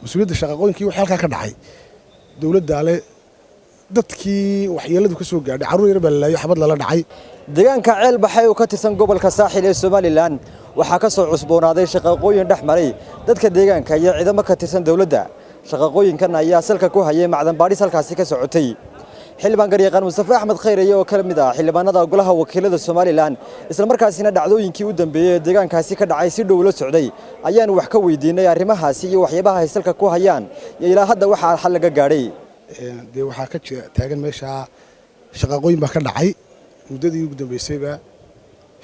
مسؤولية shaqooyinkii wax halka ka dhacay dawladda ale dadkii waxyeeladu ka soo gaadhay caruur yar baa laayo xabad la dhacay deegaanka ceel baxay oo ka tirsan gobolka saaxil ee Soomaaliland waxa ka soo cusboonaaday shaqooyin dhexmaray dadka deegaanka iyo ciidamo ka tirsan dawladda shaqooyinkan ayaa salka ku hayay macdan baadhis halkaasi ka socotay xildhibaan garyaqaan Mustafa Axmed Khayriye oo kala mid ah xildhibaanada golaha wakiilada Soomaaliland isla markaasina dhacdooyinkii u dambeeyay deegaankaasi ka dhacay si dhow la socday ayaan wax ka weydiinay arrimahaasi iyo waxyaabaha ay salka ku hayaan iyo ilaa hadda waxa xal laga gaaray waxa ka taagan meesha shaqooyin baa ka dhacay muddadii ugu dambeysayba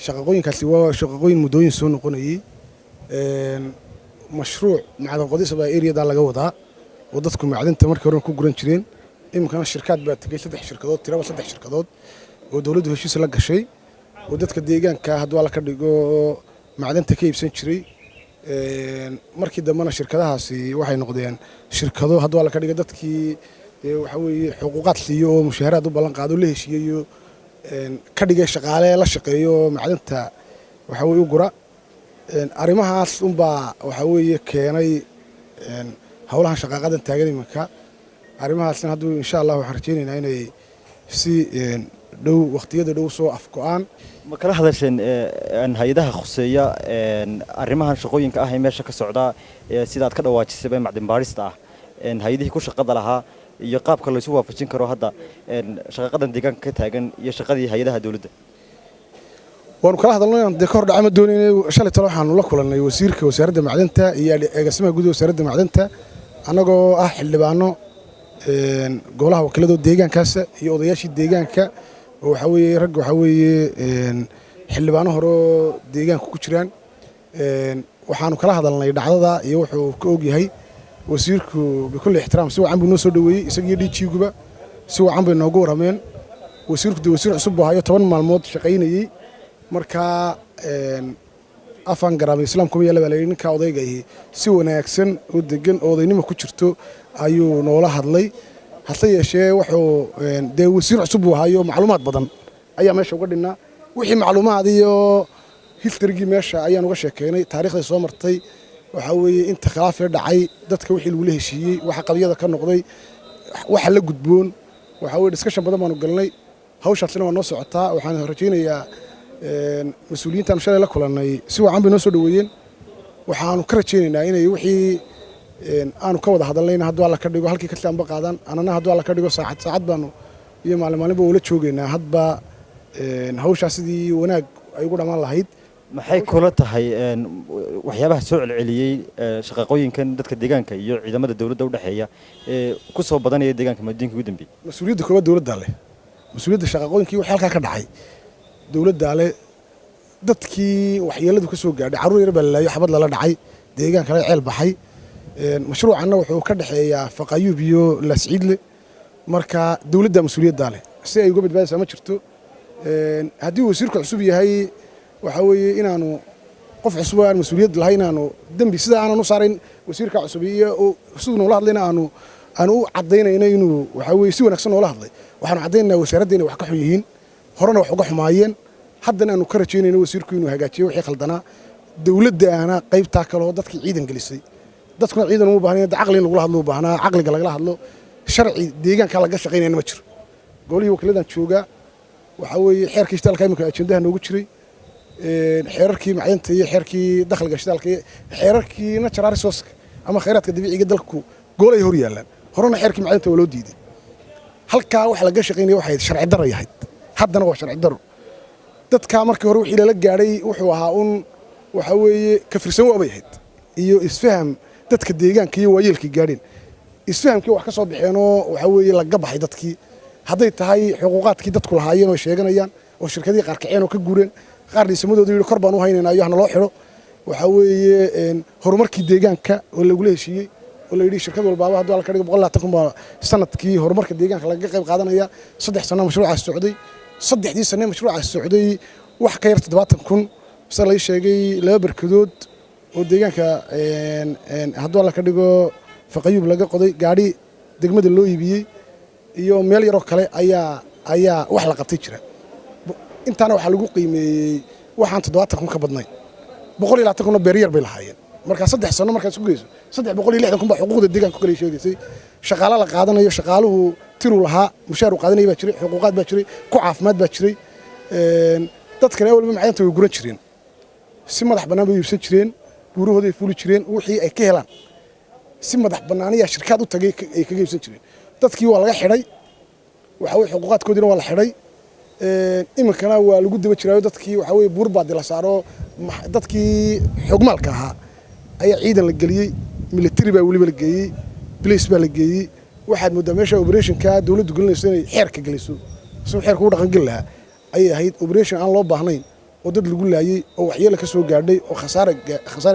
shaqooyinkaasi waa shaqooyin muddooyin soo noqonayay mashruuc macdan qodis baa area laga wadaa oo dadku macdanta markii hore ku guran jireen imkana shirkad baa tagay 3 shirkadood tiraba 3 shirkadood oo dawladdu heshiis la gashay oo dadka deegaanka hadwa la ka dhigo macdanta ka iibsan jiray markii dambana shirkadahaasi waxay noqdeen shirkado hadwa la ka dhigo dadkii waxa weeye xuquuqaad siiyo mushaharad u ballan qaado la heshiiyo ka dhigay shaqaale la shaqeeyo macdanta waxa weeye u gura arimahaas baa waxa weeye keenay hawlaha shaqaqadan taagan imanka arimahaasna haduu insha Allah waxaan rajaynaynaa inay si dhow waqtiyada dhow soo afgo'aan ma kala hadasheen hay'adaha khuseeya arimahan shaqooyinka ah ee meesha ka socda sidaad ka dhawaajisay macdan baarista ah hay'adihii ku shaqada lahaa iyo qaabka la isu waafajin karo hadda shaqadan deegaanka ka taagan iyo shaqadii hay'adaha dawladda waanu kala hadalnay aan kor dhacay ma doonaynay shalay talo waxaanu la kulanay wasiirka wasaaradda macdanta iyo agaasimaha guud wasaaradda macdanta anagoo ah xildhibaano golaha wakiilada deegaankaas iyo odayaashii deegaanka oo waxa weeye rag waxa weeye xildhibaano hore deegaanka ku jiraan waxaanu kala hadalnay dhacdada iyo wuxuu ka og yahay wasiirku bikul ixtiraam si wacan buu noo soo dhaweeyay isagii DG-guba si wacan bay noogu warameen wasiirku wasiir cusub buu hayo 10 maalmood shaqaynayay marka afan garaab islaamku ma yeelay ninka odayga yahay si wanaagsan oo degan odaynimo ku jirto ayuu noola hadlay hase yeeshee wuxuu wasiir cusub buu hayo macluumaad badan ayaa meesha uga dhinaa wixii macluumaad iyo history meesha ayaan uga sheekeynay taariikhda soo martay waxa weeye inta khilaaf dhacay dadka wixii lagu heshiiyay waxa qabiyada ka noqday waxa la gudboon waxa weeye discussion badan baan u galnay hawshaasina waa noo socotaa waxaan rajaynayaa mas'uuliyiintan shalay la kulanay si wacan bay noo soo dhaweeyeen waxaanu ka rajaynaynaa inay wixii aanu ka wada hadalnayna hadda la ka dhigo halkii ka saamba qaadan anana hadda la ka dhigo saacad baanu iyo maalinba wala joogeynaa hadba hawshaas sidii wanaag ay ugu dhamaan lahayd maxay kula tahay waxyaabaha soo celceliyay shaqooyinkan dadka deegaanka iyo ciidamada dawladda u dhaxeeya ku soo badanaya deegaanka madinka ugu dambeeyay mas'uuliyadda koobaad dawladda leh mas'uuliyadda shaqooyinkii wax halka ka dhacay dawladda ale dadkii waxyeeladu ka soo gaadhay caruur yar baa laayo xabad la dhacay deegaanka la ceel baxay mashruucana wuxuu ka dhaxeeyaa Faqayub iyo Lasciidle marka dawladda mas'uuliyadda leh si ay uga badbaadayso ma jirto hadii wasiirku cusub yahay waxa weeye inaanu qof cusub aan mas'uuliyad lahayn inaanu dambi sida aanu saarin wasiirka cusub iyo sidoo la hadlayna aanu u cadeynayna inuu waxa weeye si wanaagsan oo la hadlay waxaanu cadeynaa wasaaraddeena wax ka xun yihiin horena wax uga xumaayeen haddana aanu ka rajaynayno wasiirku inuu hagaajiyo wixii khaldanaa dawladda ana qaybta kale oo dadkii ciidan gelisay dadkuna ciidan u baahan yahay aqli in lagu hadlo u baahnaa aqliga laga hadlo sharci deegaanka laga shaqeynayna ma jiro golihii wakiiladan jooga waxa weeye xeerkii shidaalka imika ajendaha noogu jiray xeerarkii macdanta iyo xeerkii dakhliga shidaalka xeerarkii natural resource ama kheyraadka dabiiciga dalku gool ay hor yaalaan horena xeerkii macdanta waa loo diiday halkaa wax laga shaqeynaya waxay sharci darro yahay haddana waa sharci darro dadka markii hore wixii la gaaray wuxuu ahaa waxa weeye ka firsan waabay ahayd iyo isfaham dadka deegaanka iyo waayeelkii gaadheen isfahamkii wax ka soo baxeenoo waxa weeye laga baxay dadkii hadday tahay xuquuqaadkii dadku lahaayeen oo sheeganayaan oo shirkadii qaar kaceen oo ka guureen qaar dhisamadooda yiri kor baan u haynaynaa iyo hana loo xiro waxa weeye horumarkii deegaanka oo lagu heshiiyey oo la yiri shirkad walba hadda la ka dhigo 120 sanadkii horumarka deegaanka laga qayb qaadanaya 3 sano mashruucaas socday 3 sano mashruucaas socday wax ka yar 70,000 sida la sheegay laba barkadood oo deegaanka hadda la ka dhigo Faqayub laga qoday gaari degmada loo iibiyay iyo meel yar oo kale ayaa wax la qabtay jira intaana waxa lagu qiimeeyay waxaan 70,000 ka badnay 120 kun beeryar bay lahaayeen marka 3 sano markaad isku geyso 360 kun baa xuquuqda deegaanka kale sheegaysay shaqaale la qaadanayo shaqaaluhu tiru lahaa mushaar u qaadanay baa jiray xuquuqaad baa jiray ku caafimaad baa jiray dadkana awalba macdanta way guran jireen si madax bannaan bay iibsan jireen buurahooda ay fuuli jireen wixii ay ka helaan si madax bannaaniya shirkad u tagay ay kaga iibsan jireen dadkii waa laga xidhay waxa way xuquuqaadkoodina waa la xidhay iminkana waa lagu daba jiraayo dadkii waxa way buur baad la saaro dadkii xogmaalka ahaa ayaa ciidan la geliyay military baa waliba la geeyay police baa la geeyay waxaad moodaa meesha operationka dawladdu gelinayso inay xeerka geliso soo xeerku u dhaqan gal lahaa ay ahayd operation aan loo baahnayn oo dad lagu laayay oo waxyeelo ka soo gaadhay oo khasaare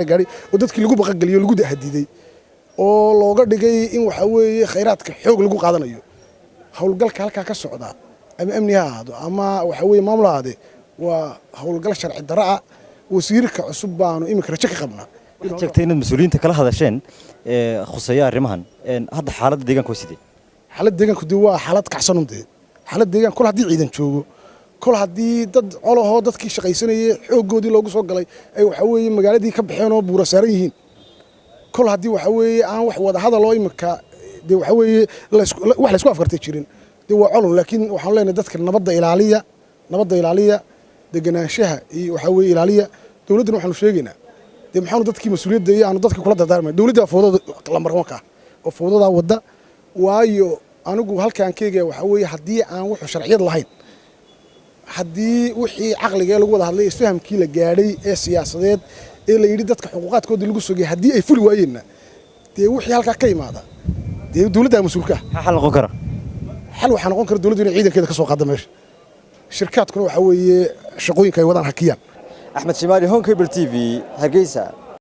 gaadhay oo dadkii lagu baqan galiyo lagu dahadiiday oo looga dhigay in waxa weeye khayraadka xoog lagu qaadanayo hawlgalka halka ka socda ama amniga ahaado ama waxa weeye maamul ahaade waa hawlgal sharci darro ah wasiirka cusub baanu iminka rajo ka qabnaa sheegtay inaad mas'uuliyiinta kala hadasheen khusaya arrimahan hadda xaaladda deegaanka waa sidee xaaladda deegaanku waa xaalad kacsan unde xaaladda deegaanka kol haddii ciidan joogo kol haddii dad colaho dadkii shaqaysanayay xooggoodii loogu soo galay ay waxa weeye magaaladii ka baxeen oo buura saaran yihiin kol haddii waxa weeye aan wax wada hadal oo iminka dee waxa weeye wax la isku afkartay jirin dee waa colon laakiin waxaan leenahay dadka nabadda ilaaliya deganaanshaha iyo waxa weeye ilaaliya dawladdana waxaanu sheegaynaa dee maxaanu dadkii mas-uuliyadda iyo aanu dadkii kula dardaarmay dawladda fowdada lambar 1 ka oo fowdada wadda waayo anigu halkaan keega waxa weeye haddii aan wuxuu sharciyad lahayn haddii wixii caqliga lagu wada hadlay isfahamkii la gaadhay ee siyaasadeed ee la yidhi dadka xuquuqaadkoodii lagu sogay haddii ay fuli waayeenna dee wixii halkaa ka imaada dee dawladda mas-uulka xal noqon kara xal waxaa noqon kara dawladdu inay ciidankeeda ka soo qaadda meesha shirkaadkuna waxa weeye shaqooyinka ay wadaan hakiyaan axmed shimaali home cable tv hargeysa